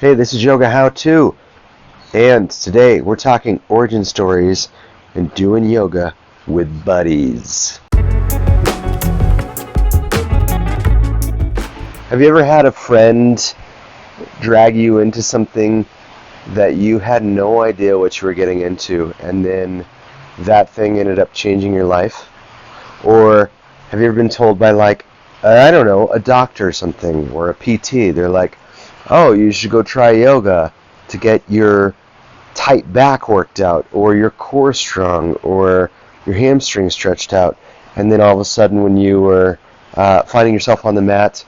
Hey, this is Yoga How To, and today we're talking origin stories and doing yoga with buddies. Have you ever had a friend drag you into something that you had no idea what you were getting into, and then that thing ended up changing your life? Or have you ever been told by a doctor or something, or a PT, they're like, oh, you should go try yoga to get your tight back worked out, or your core strong, or your hamstring stretched out, and then all of a sudden when you were finding yourself on the mat,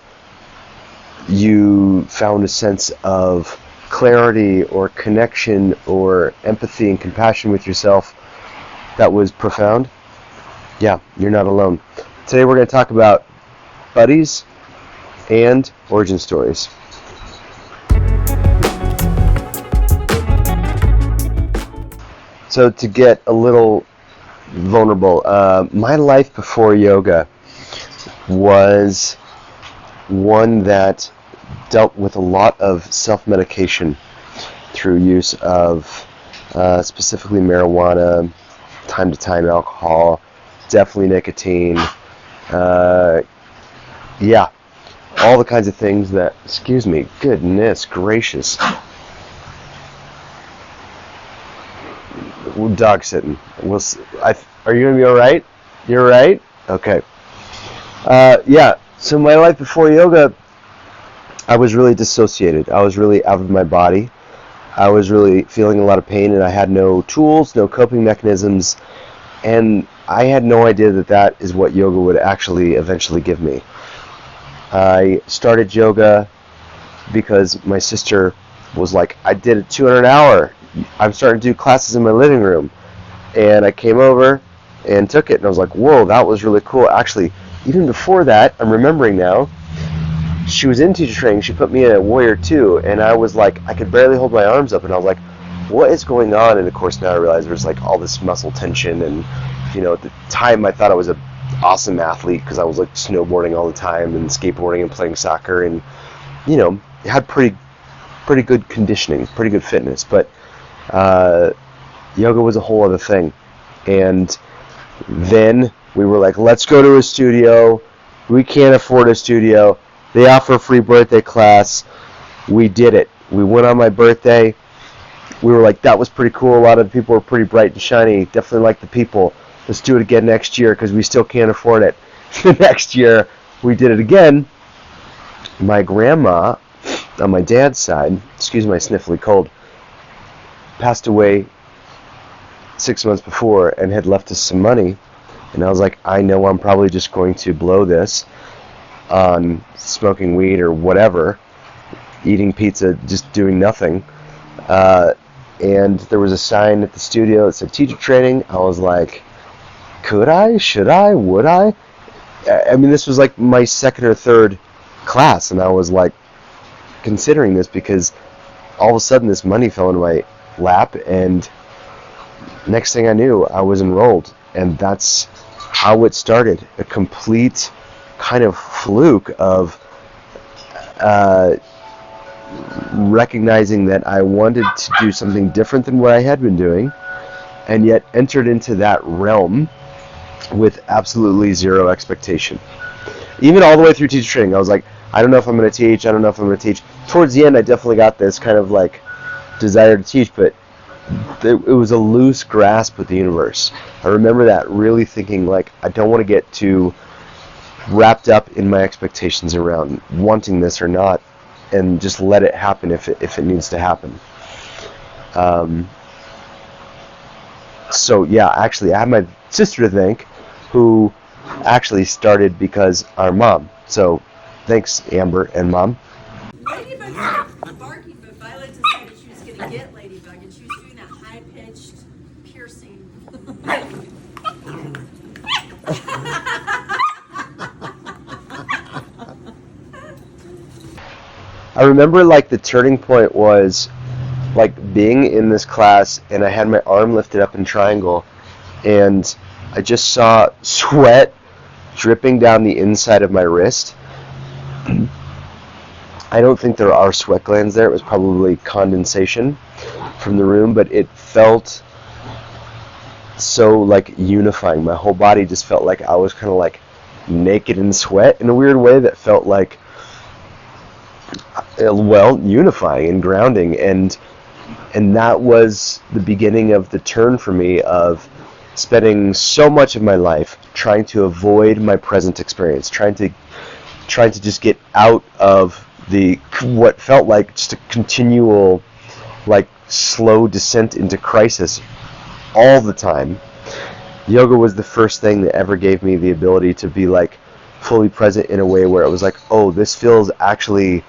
you found a sense of clarity or connection or empathy and compassion with yourself that was profound? Yeah, you're not alone. Today we're going to talk about buddies and origin stories. So to get a little vulnerable, my life before yoga was one that dealt with a lot of self-medication through use of specifically marijuana, time to time alcohol, definitely nicotine, all the kinds of things that, excuse me, goodness gracious. Dog sitting. We'll see. Are you going to be all right? You're all right? Okay. So my life before yoga, I was really dissociated. I was really out of my body. I was really feeling a lot of pain, and I had no tools, no coping mechanisms, and I had no idea that is what yoga would actually eventually give me. I started yoga because my sister was like, I did it 200 an hour. I'm starting to do classes in my living room. And I came over and took it, and I was like, whoa, that was really cool. Actually, even before that, I'm remembering now, she was in teacher training. She put me in a Warrior 2, and I was like, I could barely hold my arms up, and I was like, what is going on? And of course, now I realize there's like all this muscle tension, and at the time I thought I was an awesome athlete because I was like snowboarding all the time and skateboarding and playing soccer, and had pretty good conditioning, pretty good fitness, but yoga was a whole other thing. And then we were like, let's go to a studio. We can't afford a studio. They offer a free birthday class. We did it. We went on my birthday. We were like, that was pretty cool. A lot of the people were pretty bright and shiny. Definitely like the people. Let's do it again next year because we still can't afford it. The next year, we did it again. My grandma, on my dad's side, excuse my sniffly cold, passed away 6 months before and had left us some money. And I was like, I know I'm probably just going to blow this on smoking weed or whatever, eating pizza, just doing nothing. And there was a sign at the studio that said teacher training. I was like, could I? Should I? Would I? I mean, this was like my second or third class, and I was like considering this because all of a sudden this money fell into my lap, and next thing I knew, I was enrolled. And that's how it started, a complete kind of fluke of recognizing that I wanted to do something different than what I had been doing, and yet entered into that realm with absolutely zero expectation. Even all the way through teacher training, I was like, I don't know if I'm going to teach, I don't know if I'm going to teach. Towards the end, I definitely got this kind of like desire to teach, but it was a loose grasp with the universe. I remember that really thinking like, I don't want to get too wrapped up in my expectations around wanting this or not, and just let it happen if it needs to happen. Actually, I have my sister to thank, who actually started because our mom. So thanks, Amber and Mom. Ladybug's not barking, but Violet decided she was going to get Ladybug, and she was doing that high-pitched piercing. I remember like the turning point was like being in this class, and I had my arm lifted up in triangle, and I just saw sweat dripping down the inside of my wrist. I don't think there are sweat glands there. It was probably condensation from the room, but it felt so like unifying. My whole body just felt like I was kind of like naked in sweat in a weird way that felt like, well, unifying and grounding, and that was the beginning of the turn for me of spending so much of my life trying to avoid my present experience, trying to just get out of the what felt like just a continual like slow descent into crisis all the time. Yoga was the first thing that ever gave me the ability to be like fully present in a way where it was like, oh, this feels actually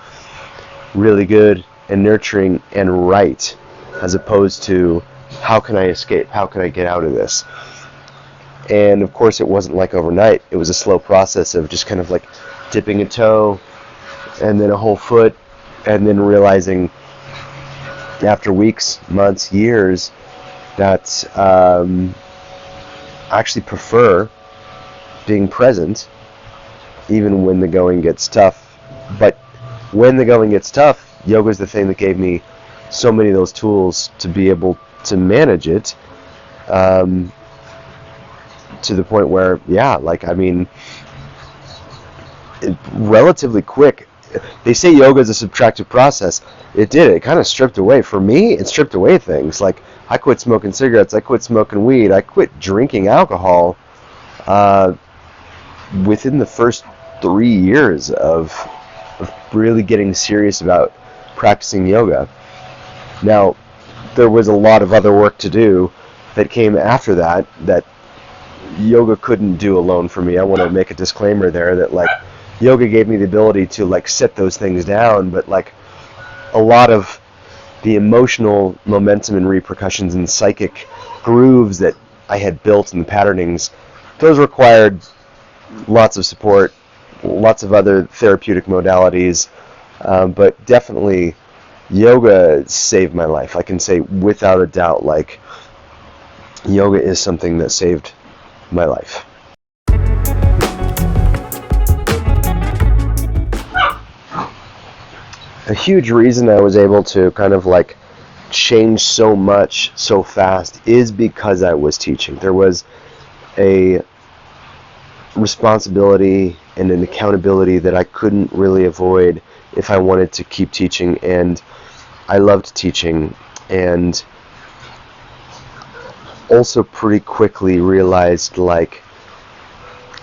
really good and nurturing and right, as opposed to how can I escape? How can I get out of this? And of course, it wasn't like overnight. It was a slow process of just kind of like dipping a toe and then a whole foot, and then realizing after weeks, months, years that I actually prefer being present even when the going gets tough. But when the going gets tough, yoga is the thing that gave me so many of those tools to be able to manage it, to the point where, yeah, like, I mean, relatively quick. They say yoga is a subtractive process. It did. It kind of stripped away. For me, it stripped away things. Like, I quit smoking cigarettes. I quit smoking weed. I quit drinking alcohol within the first 3 years of really getting serious about practicing yoga. Now, there was a lot of other work to do that came after that yoga couldn't do alone for me. I want to make a disclaimer there that, like, yoga gave me the ability to, like, set those things down, but, like, a lot of the emotional momentum and repercussions and psychic grooves that I had built in the patternings, those required lots of support, lots of other therapeutic modalities, but definitely yoga saved my life. I can say without a doubt, like, yoga is something that saved my life. A huge reason I was able to kind of like change so much so fast is because I was teaching. There was a responsibility and an accountability that I couldn't really avoid if I wanted to keep teaching, and I loved teaching, and also pretty quickly realized, like,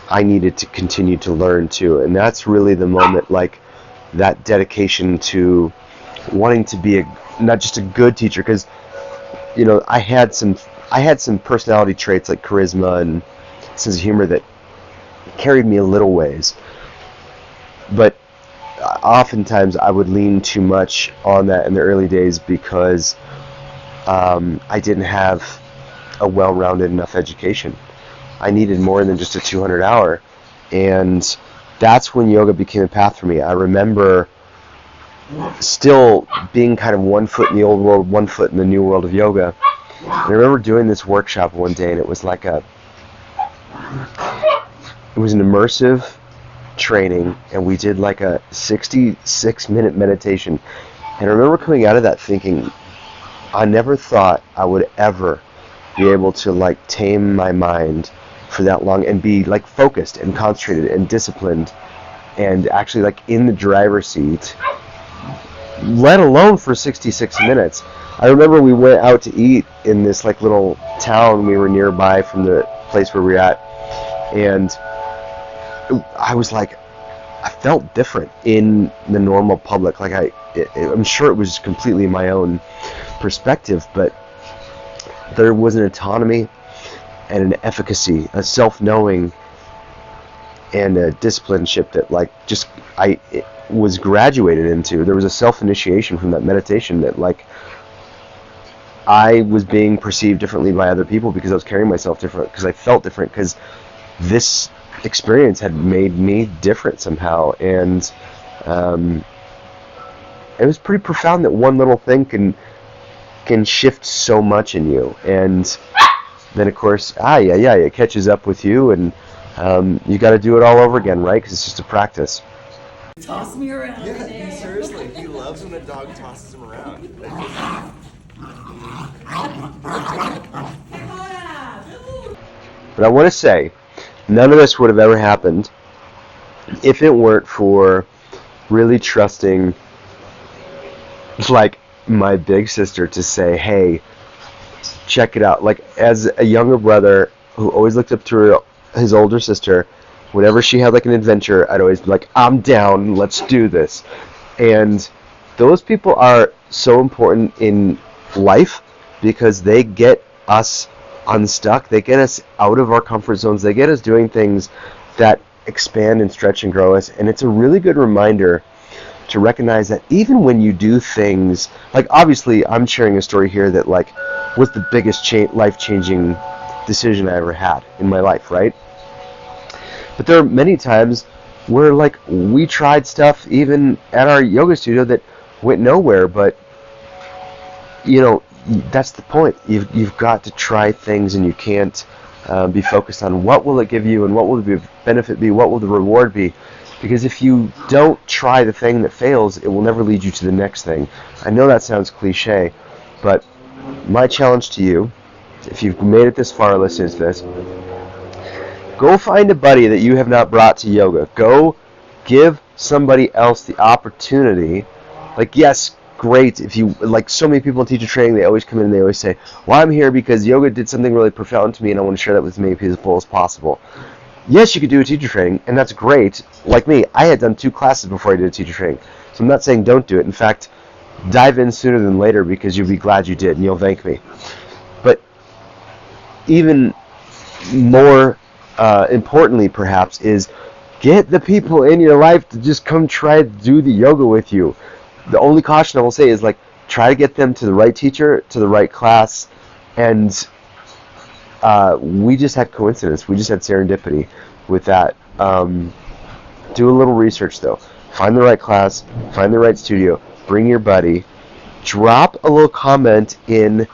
I needed to continue to learn too. And that's really the moment, like, that dedication to wanting to be not just a good teacher, because, you know, I had some personality traits like charisma and sense of humor that carried me a little ways, but oftentimes I would lean too much on that in the early days because I didn't have a well-rounded enough education. I needed more than just a 200 hour, and that's when yoga became a path for me. I remember still being kind of 1 foot in the old world, 1 foot in the new world of yoga. And I remember doing this workshop one day, and it was like it was an immersive training, and we did like a 66-minute meditation. And I remember coming out of that thinking, I never thought I would ever be able to, like, tame my mind for that long and be, like, focused and concentrated and disciplined and actually, like, in the driver's seat, let alone for 66 minutes. I remember we went out to eat in this, like, little town we were nearby from the place where we were at, and I was like, I felt different in the normal public. Like, I'm sure it was completely my own perspective, but there was an autonomy and an efficacy, a self-knowing, and a discipleship that, like, just it was graduated into. There was a self-initiation from that meditation that, like, I was being perceived differently by other people because I was carrying myself different, because I felt different, because this experience had made me different somehow. And it was pretty profound that one little thing can shift so much in you. And then, of course, it catches up with you, and you got to do it all over again, right? Because it's just a practice. Toss me around Yeah, today. seriously, he loves when a dog tosses him around. But I want to say, none of this would have ever happened if it weren't for really trusting, like, my big sister to say, hey, check it out. Like, as a younger brother who always looked up to his older sister, whenever she had like an adventure, I'd always be like, I'm down, let's do this. And those people are so important in life because they get us unstuck, they get us out of our comfort zones, they get us doing things that expand and stretch and grow us. And it's a really good reminder to recognize that even when you do things, like, obviously I'm sharing a story here that like was the biggest life-changing decision I ever had in my life, right? But there are many times where like we tried stuff even at our yoga studio that went nowhere, but you know, that's the point. You've got to try things, and you can't be focused on what will it give you and what will the benefit be, what will the reward be. Because if you don't try the thing that fails, it will never lead you to the next thing. I know that sounds cliche, but my challenge to you, if you've made it this far listening to this, go find a buddy that you have not brought to yoga. Go give somebody else the opportunity. Like, yes, great. If you, like so many people in teacher training, they always come in and they always say, well, I'm here because yoga did something really profound to me and I want to share that with as many people as possible. Yes, you could do a teacher training, and that's great. Like me, I had done 2 classes before I did a teacher training. So I'm not saying don't do it. In fact, dive in sooner than later because you'll be glad you did and you'll thank me. But even more importantly, perhaps, is get the people in your life to just come try to do the yoga with you. The only caution I will say is, like, try to get them to the right teacher, to the right class, and we just had coincidence. We just had serendipity with that. Do a little research, though. Find the right class, find the right studio, bring your buddy, drop a little comment in,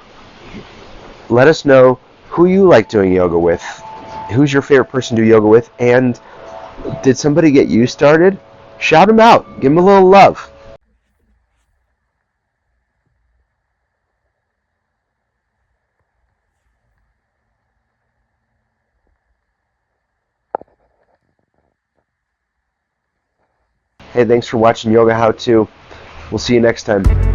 let us know who you like doing yoga with, who's your favorite person to do yoga with, and did somebody get you started? Shout them out. Give them a little love. Hey, thanks for watching Yoga How To. We'll see you next time.